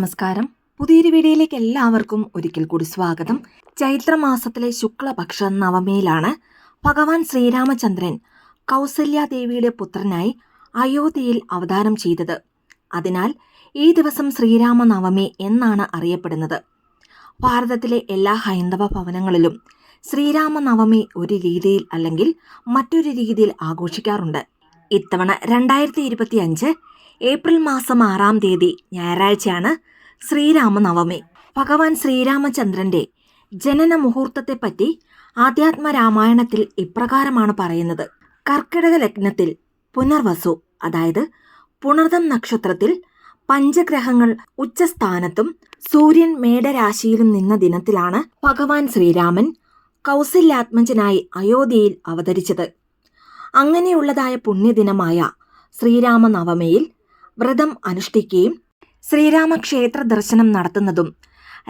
നമസ്കാരം. പുതിയൊരു വീഡിയോയിലേക്ക് എല്ലാവർക്കും ഒരിക്കൽ കൂടി സ്വാഗതം. ചൈത്രമാസത്തിലെ ശുക്ലപക്ഷ നവമിയിലാണ് ഭഗവാൻ ശ്രീരാമചന്ദ്രൻ കൗസല്യാദേവിയുടെ പുത്രനായി അയോധ്യയിൽ അവതാരം ചെയ്തത്. അതിനാൽ ഈ ദിവസം ശ്രീരാമ നവമി എന്നാണ് അറിയപ്പെടുന്നത്. ഭാരതത്തിലെ എല്ലാ ഹൈന്ദവ ഭവനങ്ങളിലും ശ്രീരാമ നവമി ഒരു രീതിയിൽ അല്ലെങ്കിൽ മറ്റൊരു രീതിയിൽ ആഘോഷിക്കാറുണ്ട്. ഇത്തവണ 2025 ഏപ്രിൽ മാസം 6-ാം തീയതി ഞായറാഴ്ചയാണ് ശ്രീരാമനവമി. ഭഗവാൻ ശ്രീരാമചന്ദ്രന്റെ ജനന മുഹൂർത്തത്തെപ്പറ്റി ആധ്യാത്മ രാമായണത്തിൽ ഇപ്രകാരമാണ് പറയുന്നത്. കർക്കിടക ലഗ്നത്തിൽ പുനർവസു, അതായത് പുണർദം നക്ഷത്രത്തിൽ പഞ്ചഗ്രഹങ്ങൾ ഉച്ചസ്ഥാനത്തും സൂര്യൻ മേടരാശിയിലും നിന്ന ദിനത്തിലാണ് ഭഗവാൻ ശ്രീരാമൻ കൗസല്യാത്മജനായി അയോധ്യയിൽ അവതരിച്ചത്. അങ്ങനെയുള്ളതായ പുണ്യദിനമായ ശ്രീരാമനവമിയിൽ വ്രതം അനുഷ്ഠിക്കുകയും ശ്രീരാമക്ഷേത്ര ദർശനം നടത്തുന്നതും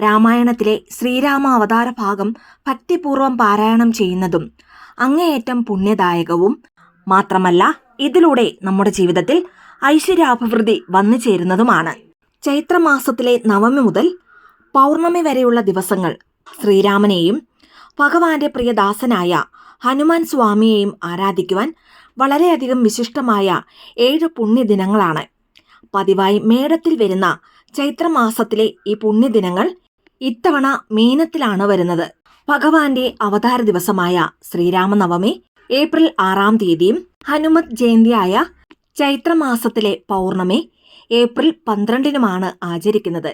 രാമായണത്തിലെ ശ്രീരാമ അവതാര ഭാഗം ഭക്തിപൂർവം പാരായണം ചെയ്യുന്നതും അങ്ങേയറ്റം പുണ്യദായകവും മാത്രമല്ല, ഇതിലൂടെ നമ്മുടെ ജീവിതത്തിൽ ഐശ്വര്യാഭിവൃദ്ധി വന്നു ചേരുന്നതുമാണ്. ചൈത്രമാസത്തിലെ നവമി മുതൽ പൗർണമി വരെയുള്ള ദിവസങ്ങൾ ശ്രീരാമനെയും ഭഗവാന്റെ പ്രിയദാസനായ ഹനുമാൻ സ്വാമിയെയും ആരാധിക്കുവാൻ വളരെയധികം വിശിഷ്ടമായ 7 പുണ്യദിനങ്ങളാണ്. പതിവായി മേടത്തിൽ വരുന്ന ചൈത്രമാസത്തിലെ ഈ പുണ്യദിനങ്ങൾ ഇത്തവണ മീനത്തിലാണ് വരുന്നത്. ഭഗവാന്റെ അവതാര ദിവസമായ ശ്രീരാമനവമി ഏപ്രിൽ 6-ാം തീയതിയും ഹനുമത് ജയന്തിയായ ചൈത്രമാസത്തിലെ പൗർണമി ഏപ്രിൽ 12-നുമാണ് ആചരിക്കുന്നത്.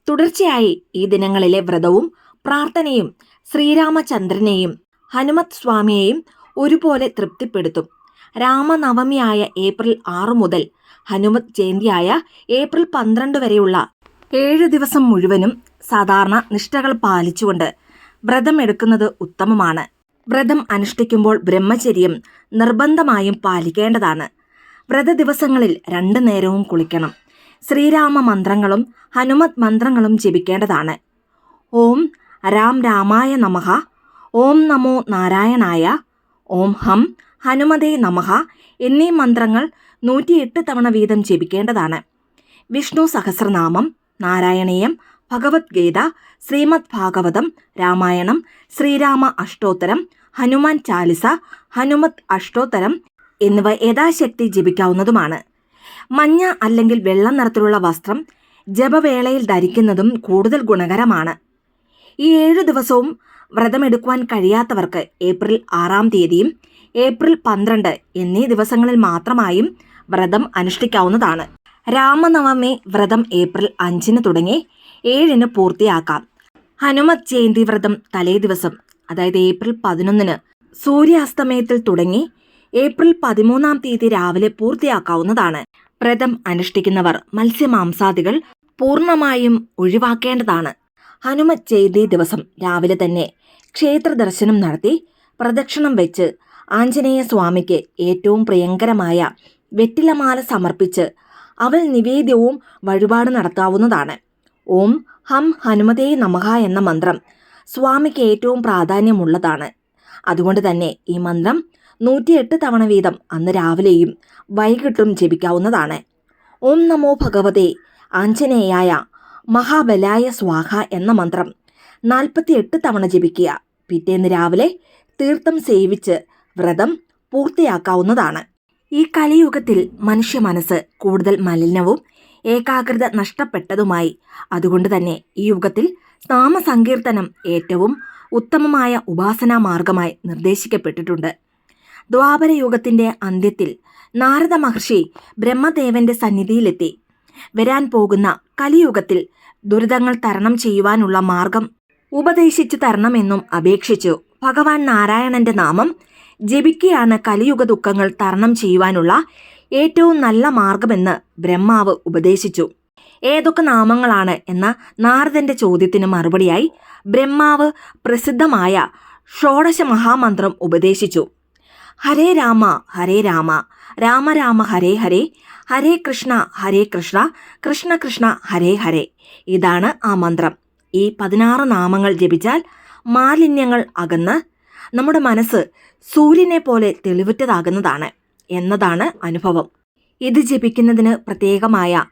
തുടർച്ചയായി ഈ ദിനങ്ങളിലെ വ്രതവും പ്രാർത്ഥനയും ശ്രീരാമചന്ദ്രനെയും ഹനുമത് സ്വാമിയെയും ഒരുപോലെ തൃപ്തിപ്പെടുത്തും. രാമനവമിയായ ഏപ്രിൽ 6 മുതൽ ഹനുമത് ജയന്തിയായ ഏപ്രിൽ 12 വരെയുള്ള 7 ദിവസം മുഴുവനും സാധാരണ നിഷ്ഠകൾ പാലിച്ചുകൊണ്ട് വ്രതം എടുക്കുന്നത് ഉത്തമമാണ്. വ്രതം അനുഷ്ഠിക്കുമ്പോൾ ബ്രഹ്മചര്യം നിർബന്ധമായും പാലിക്കേണ്ടതാണ്. വ്രത ദിവസങ്ങളിൽ 2 നേരവും കുളിക്കണം. ശ്രീരാമ മന്ത്രങ്ങളും ഹനുമത് മന്ത്രങ്ങളും ജപിക്കേണ്ടതാണ്. ഓം രാം രാമായ നമഃ, ഓം നമോ നാരായണായ, ഓം ഹം ഹനുമതേ നമഃ എന്നീ മന്ത്രങ്ങൾ 108 തവണ വീതം ജപിക്കേണ്ടതാണ്. വിഷ്ണു സഹസ്രനാമം, നാരായണീയം, ഭഗവത്ഗീത, ശ്രീമദ് ഭാഗവതം, രാമായണം, ശ്രീരാമ അഷ്ടോത്തരം, ഹനുമാൻ ചാലിസ, ഹനുമത് അഷ്ടോത്തരം എന്നിവ യഥാശക്തി ജപിക്കാവുന്നതുമാണ്. മഞ്ഞ അല്ലെങ്കിൽ വെള്ള നിറത്തിലുള്ള വസ്ത്രം ജപവേളയിൽ ധരിക്കുന്നതും കൂടുതൽ ഗുണകരമാണ്. ഈ 7 ദിവസവും വ്രതമെടുക്കുവാൻ കഴിയാത്തവർക്ക് ഏപ്രിൽ 6-ാം തീയതിയും ഏപ്രിൽ 12 എന്നീ ദിവസങ്ങളിൽ മാത്രമായും വ്രതം അനുഷ്ഠിക്കാവുന്നതാണ്. രാമനവമി വ്രതം ഏപ്രിൽ 5-ന് തുടങ്ങി 7-ന് പൂർത്തിയാക്കാം. ഹനുമത് ജയന്തി വ്രതം തലേ ദിവസം, അതായത് ഏപ്രിൽ 11-ന് സൂര്യാസ്തമയത്തിൽ തുടങ്ങി ഏപ്രിൽ 13-ാം തീയതി രാവിലെ പൂർത്തിയാക്കാവുന്നതാണ്. വ്രതം അനുഷ്ഠിക്കുന്നവർ മത്സ്യമാംസാദികൾ പൂർണ്ണമായും ഒഴിവാക്കേണ്ടതാണ്. ഹനുമത് ജയന്തി ദിവസം രാവിലെ തന്നെ ക്ഷേത്ര ദർശനം നടത്തി പ്രദക്ഷിണം വെച്ച് ആഞ്ജനേയ സ്വാമിക്ക് ഏറ്റവും പ്രിയങ്കരമായ വെറ്റിലമാല സമർപ്പിച്ച് അവൽ നിവേദ്യവും വഴിപാട് നടത്താവുന്നതാണ്. ഓം ഹം ഹനുമതേ നമഃ എന്ന മന്ത്രം സ്വാമിക്ക് ഏറ്റവും പ്രാധാന്യമുള്ളതാണ്. അതുകൊണ്ട് തന്നെ ഈ മന്ത്രം 108 തവണ വീതം അന്ന് രാവിലെയും വൈകിട്ടും ജപിക്കാവുന്നതാണ്. ഓം നമോ ഭഗവതേ ആഞ്ജനേയായ മഹാബലായ സ്വാഹ എന്ന മന്ത്രം 48 തവണ ജപിക്കുക. പിറ്റേന്ന് രാവിലെ തീർത്ഥം സേവിച്ച് വ്രതം പൂർത്തിയാക്കാവുന്നതാണ്. ഈ കലിയുഗത്തിൽ മനുഷ്യ മനസ്സ് കൂടുതൽ മലിനവും ഏകാഗ്രത നഷ്ടപ്പെട്ടതുമായി. അതുകൊണ്ട് തന്നെ ഈ യുഗത്തിൽ നാമസങ്കീർത്തനം ഏറ്റവും ഉത്തമമായ ഉപാസനാ മാർഗമായി നിർദ്ദേശിക്കപ്പെട്ടിട്ടുണ്ട്. ദ്വാപരയുഗത്തിന്റെ അന്ത്യത്തിൽ നാരദ മഹർഷി ബ്രഹ്മദേവന്റെ സന്നിധിയിലെത്തി വരാൻ പോകുന്ന കലിയുഗത്തിൽ ദുരിതങ്ങൾ തരണം ചെയ്യുവാനുള്ള മാർഗം ഉപദേശിച്ചു തരണമെന്നും അപേക്ഷിച്ചു. ഭഗവാൻ നാരായണന്റെ നാമം ജപിക്കുകയാണ് കലിയുഗ ദുഃഖങ്ങൾ തരണം ചെയ്യുവാനുള്ള ഏറ്റവും നല്ല മാർഗമെന്ന് ബ്രഹ്മാവ് ഉപദേശിച്ചു. ഏതൊക്കെ നാമങ്ങളാണ് എന്ന നാരദന്റെ ചോദ്യത്തിന് മറുപടിയായി ബ്രഹ്മാവ് പ്രസിദ്ധമായ ഷോഡശ മഹാമന്ത്രം ഉപദേശിച്ചു. ഹരേ രാമ ഹരേ രാമ, രാമ രാമ ഹരേ ഹരേ, ഹരേ കൃഷ്ണ കൃഷ്ണ കൃഷ്ണ ഹരേ ഹരേ. ഇതാണ് ആ മന്ത്രം. ഈ 16 നാമങ്ങൾ ജപിച്ചാൽ മാലിന്യങ്ങൾ അകന്ന് നമ്മുടെ മനസ്സ് സൂര്യനെ പോലെ തെളിവുറ്റതാകുന്നതാണ് എന്നതാണ് അനുഭവം. ഇത് ജപിക്കുന്നതിന് പ്രത്യേകമായ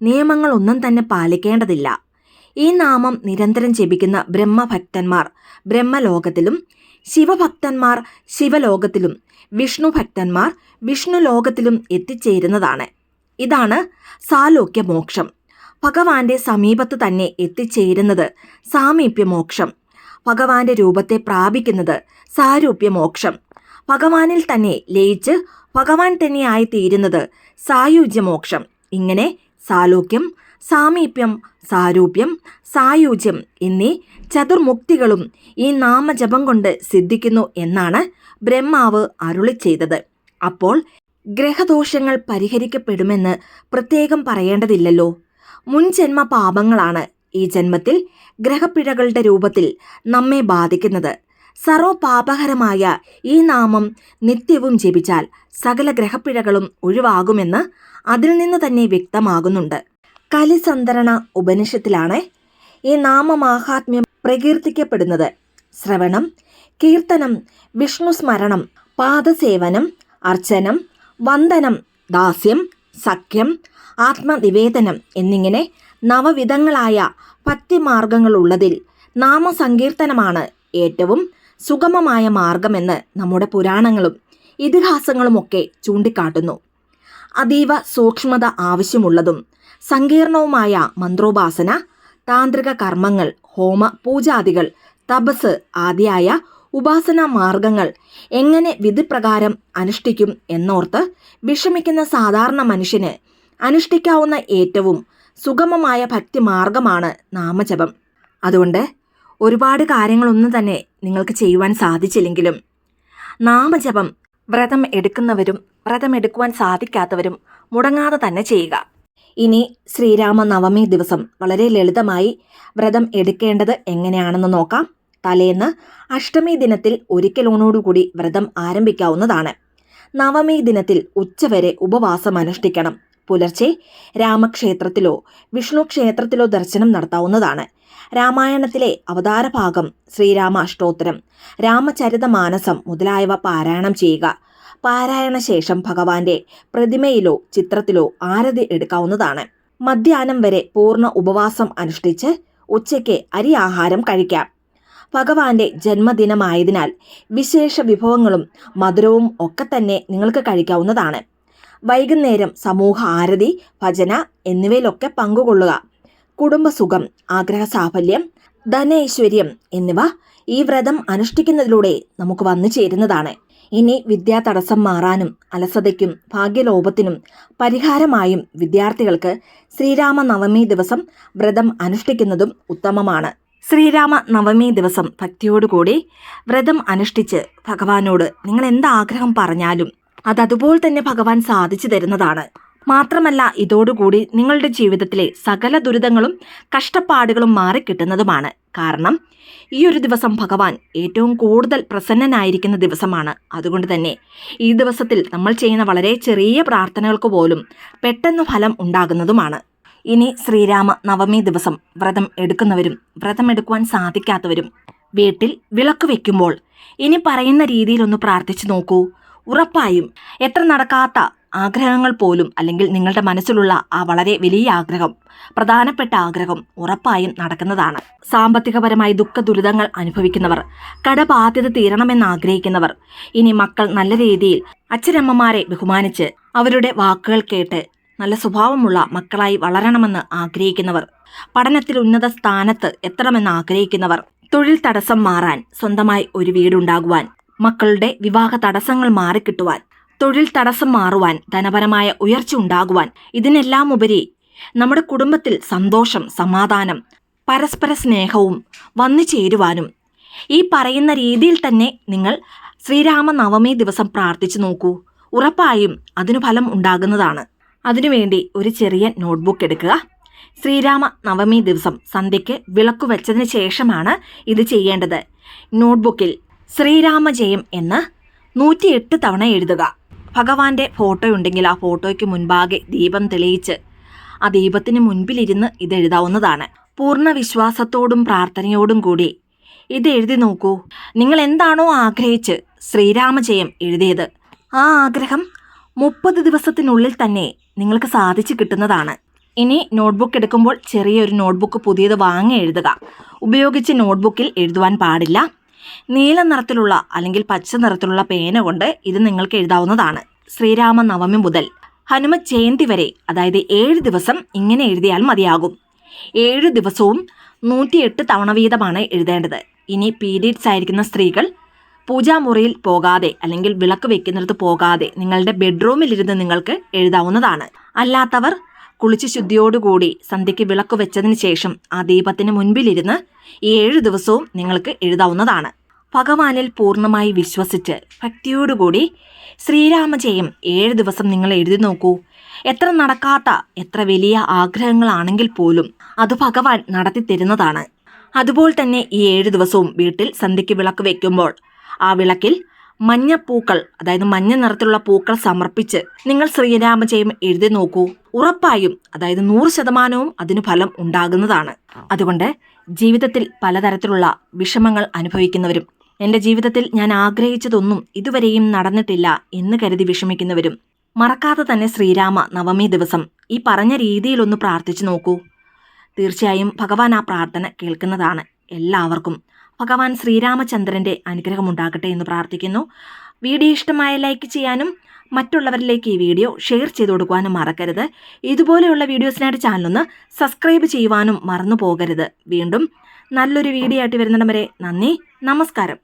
നിയമങ്ങളൊന്നും തന്നെ പാലിക്കേണ്ടതില്ല. ഈ നാമം നിരന്തരം ജപിക്കുന്ന ബ്രഹ്മഭക്തന്മാർ ബ്രഹ്മലോകത്തിലും, ശിവഭക്തന്മാർ ശിവലോകത്തിലും, വിഷ്ണു ഭക്തന്മാർ വിഷ്ണു ലോകത്തിലും എത്തിച്ചേരുന്നതാണ്. ഇതാണ് സാലോക്യമോക്ഷം. ഭഗവാന്റെ സമീപത്ത് തന്നെ എത്തിച്ചേരുന്നത് സാമീപ്യമോക്ഷം. ഭഗവാന്റെ രൂപത്തെ പ്രാപിക്കുന്നത് സാരൂപ്യമോക്ഷം. ഭഗവാനിൽ തന്നെ ലയിച്ച് ഭഗവാൻ തന്നെയായി തീരുന്നത് സായുജ്യമോക്ഷം. ഇങ്ങനെ സാലോക്യം, സാമീപ്യം, സാരൂപ്യം, സായുജ്യം എന്നീ ചതുർമുക്തികളും ഈ നാമജപം കൊണ്ട് സിദ്ധിക്കുന്നു എന്നാണ് ബ്രഹ്മാവ് അരുളി ചെയ്തത്. അപ്പോൾ ഗ്രഹദോഷങ്ങൾ പരിഹരിക്കപ്പെടുമെന്ന് പ്രത്യേകം പറയേണ്ടതില്ലല്ലോ. മുൻജന്മ പാപങ്ങളാണ് ഈ ജന്മത്തിൽ ഗ്രഹപ്പിഴകളുടെ രൂപത്തിൽ നമ്മെ ബാധിക്കുന്നത്. സർവപാപകരമായ ഈ നാമം നിത്യവും ജപിച്ചാൽ സകല ഗ്രഹപ്പിഴകളും ഒഴിവാകുമെന്ന് അതിൽ നിന്ന് തന്നെ വ്യക്തമാകുന്നുണ്ട്. കലിസന്ധരണ ഉപനിഷത്തിലാണ് ഈ നാമമാഹാത്മ്യം പ്രകീർത്തിക്കപ്പെടുന്നത്. ശ്രവണം, കീർത്തനം, വിഷ്ണുസ്മരണം, പാദസേവനം, അർച്ചനം, വന്ദനം, ദാസ്യം, സഖ്യം, ആത്മനിവേദനം എന്നിങ്ങനെ നവവിധങ്ങളായ ഭക്തിമാർഗങ്ങളുള്ളതിൽ നാമസങ്കീർത്തനമാണ് ഏറ്റവും സുഗമമായ മാർഗമെന്ന് നമ്മുടെ പുരാണങ്ങളും ഇതിഹാസങ്ങളുമൊക്കെ ചൂണ്ടിക്കാട്ടുന്നു. അതീവ സൂക്ഷ്മത ആവശ്യമുള്ളതും സങ്കീർണവുമായ മന്ത്രോപാസന, താന്ത്രിക കർമ്മങ്ങൾ, ഹോമ പൂജാദികൾ, തപസ് ആദിയായ ഉപാസനാ മാർഗങ്ങൾ എങ്ങനെ വിധിപ്രകാരം അനുഷ്ഠിക്കും എന്നോർത്ത് വിഷമിക്കുന്ന സാധാരണ മനുഷ്യന് അനുഷ്ഠിക്കാവുന്ന ഏറ്റവും സുഗമമായ ഭക്തിമാർഗമാണ് നാമജപം. അതുകൊണ്ട് ഒരുപാട് കാര്യങ്ങളൊന്നും തന്നെ നിങ്ങൾക്ക് ചെയ്യുവാൻ സാധിച്ചില്ലെങ്കിലും നാമജപം വ്രതം എടുക്കുന്നവരും വ്രതമെടുക്കുവാൻ സാധിക്കാത്തവരും മുടങ്ങാതെ തന്നെ ചെയ്യുക. ഇനി ശ്രീരാമ നവമി ദിവസം വളരെ ലളിതമായി വ്രതം എടുക്കേണ്ടത് എങ്ങനെയാണെന്ന് നോക്കാം. തലേന്ന് അഷ്ടമി ദിനത്തിൽ ഒരിക്കലൂണോടുകൂടി വ്രതം ആരംഭിക്കാവുന്നതാണ്. നവമി ദിനത്തിൽ ഉച്ചവരെ ഉപവാസം അനുഷ്ഠിക്കണം. പുലർച്ചെ രാമക്ഷേത്രത്തിലോ വിഷ്ണു ക്ഷേത്രത്തിലോ ദർശനം നടത്താവുന്നതാണ്. രാമായണത്തിലെ അവതാരഭാഗം, ശ്രീരാമ അഷ്ടോത്തരം, രാമചരിതമാനസം മുതലായവ പാരായണം ചെയ്യുക. പാരായണ ശേഷം ഭഗവാന്റെ പ്രതിമയിലോ ചിത്രത്തിലോ ആരതി എടുക്കാവുന്നതാണ്. മധ്യാഹ്നം വരെ പൂർണ്ണ ഉപവാസം അനുഷ്ഠിച്ച് ഉച്ചയ്ക്ക് അരി ആഹാരം കഴിക്കാം. ഭഗവാന്റെ ജന്മദിനമായതിനാൽ വിശേഷ വിഭവങ്ങളും മധുരവും ഒക്കെ തന്നെ നിങ്ങൾക്ക് കഴിക്കാവുന്നതാണ്. വൈകുന്നേരം സമൂഹ ആരതി, ഭജന എന്നിവയിലൊക്കെ പങ്കുകൊള്ളുക. കുടുംബസുഖം, ആഗ്രഹസാഫല്യം, ധനൈശ്വര്യം എന്നിവ ഈ വ്രതം അനുഷ്ഠിക്കുന്നതിലൂടെ നമുക്ക് വന്നു ചേരുന്നതാണ്. ഇനി വിദ്യാതടസ്സം മാറാനും അലസതയ്ക്കും ഭാഗ്യലോപത്തിനും പരിഹാരമായും വിദ്യാർത്ഥികൾക്ക് ശ്രീരാമ നവമി ദിവസം വ്രതം അനുഷ്ഠിക്കുന്നതും ഉത്തമമാണ്. ശ്രീരാമ നവമി ദിവസം ഭക്തിയോടുകൂടി വ്രതം അനുഷ്ഠിച്ച് ഭഗവാനോട് നിങ്ങൾ എന്താഗ്രഹം പറഞ്ഞാലും അതതുപോലെ തന്നെ ഭഗവാൻ സാധിച്ചു തരുന്നതാണ്. മാത്രമല്ല ഇതോടുകൂടി നിങ്ങളുടെ ജീവിതത്തിലെ സകല ദുരിതങ്ങളും കഷ്ടപ്പാടുകളും മാറിക്കിട്ടുന്നതുമാണ്. കാരണം ഈ ഒരു ദിവസം ഭഗവാൻ ഏറ്റവും കൂടുതൽ പ്രസന്നനായിരിക്കുന്ന ദിവസമാണ്. അതുകൊണ്ട് തന്നെ ഈ ദിവസത്തിൽ നമ്മൾ ചെയ്യുന്ന വളരെ ചെറിയ പ്രാർത്ഥനകൾക്ക് പോലും പെട്ടെന്ന് ഫലം ഉണ്ടാകുന്നതുമാണ്. ഇനി ശ്രീരാമ നവമി ദിവസം വ്രതം എടുക്കുന്നവരും വ്രതമെടുക്കുവാൻ സാധിക്കാത്തവരും വീട്ടിൽ വിളക്ക് വെക്കുമ്പോൾ ഇനി പറയുന്ന രീതിയിലൊന്ന് പ്രാർത്ഥിച്ചു നോക്കൂ. ഉറപ്പായും എത്ര നടക്കാത്ത ആഗ്രഹങ്ങൾ പോലും, അല്ലെങ്കിൽ നിങ്ങളുടെ മനസ്സിലുള്ള ആ വളരെ വലിയ ആഗ്രഹം, പ്രധാനപ്പെട്ട ആഗ്രഹം ഉറപ്പായും നടക്കുന്നതാണ്. സാമ്പത്തികപരമായി ദുഃഖ ദുരിതങ്ങൾ അനുഭവിക്കുന്നവർ, കടബാധ്യത തീരണമെന്ന് ആഗ്രഹിക്കുന്നവർ, ഇനി മക്കൾ നല്ല രീതിയിൽ അച്ഛനമ്മമാരെ ബഹുമാനിച്ച് അവരുടെ വാക്കുകൾ കേട്ട് നല്ല സ്വഭാവമുള്ള മക്കളായി വളരണമെന്ന് ആഗ്രഹിക്കുന്നവർ, പഠനത്തിൽ ഉന്നത സ്ഥാനത്ത് എത്തണമെന്ന് ആഗ്രഹിക്കുന്നവർ, തൊഴിൽ തടസ്സം മാറാൻ, സ്വന്തമായി ഒരു വീടുണ്ടാകുവാൻ, മക്കളുടെ വിവാഹ തടസ്സങ്ങൾ മാറിക്കിട്ടുവാൻ, തൊഴിൽ തടസ്സം മാറുവാൻ, ധനപരമായ ഉയർച്ച ഉണ്ടാകുവാൻ, ഇതിനെല്ലാം ഉപരി നമ്മുടെ കുടുംബത്തിൽ സന്തോഷം, സമാധാനം, പരസ്പര സ്നേഹവും വന്നു ചേരുവാനും ഈ പറയുന്ന രീതിയിൽ തന്നെ നിങ്ങൾ ശ്രീരാമ നവമി ദിവസം പ്രാർത്ഥിച്ചു നോക്കൂ. ഉറപ്പായും അതിനു ഫലം ഉണ്ടാകുന്നതാണ്. അതിനുവേണ്ടി ഒരു ചെറിയ നോട്ട്ബുക്ക് എടുക്കുക. ശ്രീരാമ നവമി ദിവസം സന്ധ്യയ്ക്ക് വിളക്കു വെച്ചതിന് ശേഷമാണ് ഇത് ചെയ്യേണ്ടത്. നോട്ട്ബുക്കിൽ ശ്രീരാമജയം എന്ന് 108 തവണ എഴുതുക. ഭഗവാന്റെ ഫോട്ടോ ഉണ്ടെങ്കിൽ ആ ഫോട്ടോയ്ക്ക് മുൻപാകെ ദീപം തെളിയിച്ച് ആ ദീപത്തിന് മുൻപിലിരുന്ന് ഇത് എഴുതാവുന്നതാണ്. പൂർണ്ണ വിശ്വാസത്തോടും പ്രാർത്ഥനയോടും കൂടി ഇത് എഴുതി നോക്കൂ. നിങ്ങൾ എന്താണോ ആഗ്രഹിച്ച് ശ്രീരാമജയം എഴുതിയത് ആ ആഗ്രഹം 30 ദിവസത്തിനുള്ളിൽ തന്നെ നിങ്ങൾക്ക് സാധിച്ചു കിട്ടുന്നതാണ്. ഇനി നോട്ട്ബുക്ക് എടുക്കുമ്പോൾ ചെറിയൊരു നോട്ട്ബുക്ക് പുതിയത് വാങ്ങി എഴുതുക. ഉപയോഗിച്ച് നോട്ട്ബുക്കിൽ എഴുതുവാൻ പാടില്ല. നീല നിറത്തിലുള്ള അല്ലെങ്കിൽ പച്ച നിറത്തിലുള്ള പേന കൊണ്ട് ഇത് നിങ്ങൾക്ക് എഴുതാവുന്നതാണ്. ശ്രീരാമ നവമി മുതൽ ഹനുമ ജയന്തി വരെ, അതായത് 7 ദിവസം ഇങ്ങനെ എഴുതിയാൽ മതിയാകും. 7 ദിവസവും 108 തവണ വീതമാണ് എഴുതേണ്ടത്. ഇനി പീരീഡ്സ് ആയിരിക്കുന്ന സ്ത്രീകൾ പൂജാമുറിയിൽ പോകാതെ അല്ലെങ്കിൽ വിളക്ക് വെക്കുന്നിടത്ത് പോകാതെ നിങ്ങളുടെ ബെഡ്റൂമിലിരുന്ന് നിങ്ങൾക്ക് എഴുതാവുന്നതാണ്. അല്ലാത്തവർ കുളിച്ച് ശുദ്ധിയോടുകൂടി സന്ധ്യയ്ക്ക് വിളക്ക് വെച്ചതിന് ശേഷം ആ ദീപത്തിന് മുൻപിലിരുന്ന് ഈ 7 ദിവസവും നിങ്ങൾക്ക് എഴുതാവുന്നതാണ്. ഭഗവാനിൽ പൂർണ്ണമായി വിശ്വസിച്ച് ഭക്തിയോടുകൂടി ശ്രീരാമജയം 7 ദിവസം നിങ്ങൾ എഴുതി നോക്കൂ. എത്ര നടക്കാത്ത എത്ര വലിയ ആഗ്രഹങ്ങളാണെങ്കിൽ പോലും അത് ഭഗവാൻ നടത്തി തരുന്നതാണ്. അതുപോലെ തന്നെ ഈ 7 ദിവസവും വീട്ടിൽ സന്ധ്യയ്ക്ക് വിളക്ക് വെക്കുമ്പോൾ ആ വിളക്കിൽ മഞ്ഞപ്പൂക്കൾ, അതായത് മഞ്ഞ നിറത്തിലുള്ള പൂക്കൾ സമർപ്പിച്ച് നിങ്ങൾ ശ്രീരാമജയം എഴുതി നോക്കൂ. ഉറപ്പായും, അതായത് 100% അതിന് ഫലം ഉണ്ടാകുന്നതാണ്. അതുകൊണ്ട് ജീവിതത്തിൽ പലതരത്തിലുള്ള വിഷമങ്ങൾ അനുഭവിക്കുന്നവരും എൻ്റെ ജീവിതത്തിൽ ഞാൻ ആഗ്രഹിച്ചതൊന്നും ഇതുവരെയും നടന്നിട്ടില്ല എന്ന് കരുതി വിഷമിക്കുന്നവരും മറക്കാതെ തന്നെ ശ്രീരാമ നവമി ദിവസം ഈ പറഞ്ഞ രീതിയിലൊന്ന് പ്രാർത്ഥിച്ചു നോക്കൂ. തീർച്ചയായും ഭഗവാൻ ആ പ്രാർത്ഥന കേൾക്കുന്നതാണ്. എല്ലാവർക്കും ഭഗവാൻ ശ്രീരാമചന്ദ്രൻ്റെ അനുഗ്രഹമുണ്ടാകട്ടെ എന്ന് പ്രാർത്ഥിക്കുന്നു. വീഡിയോ ഇഷ്ടമായ ലൈക്ക് ചെയ്യാനും മറ്റുള്ളവരിലേക്ക് ഈ വീഡിയോ ഷെയർ ചെയ്ത് കൊടുക്കുവാനും മറക്കരുത്. ഇതുപോലെയുള്ള വീഡിയോസിനായിട്ട് ചാനലൊന്ന് സബ്സ്ക്രൈബ് ചെയ്യുവാനും മറന്നു പോകരുത്. വീണ്ടും നല്ലൊരു വീഡിയോ ആയിട്ട് വരുന്നിടം വരെ നന്ദി, നമസ്കാരം.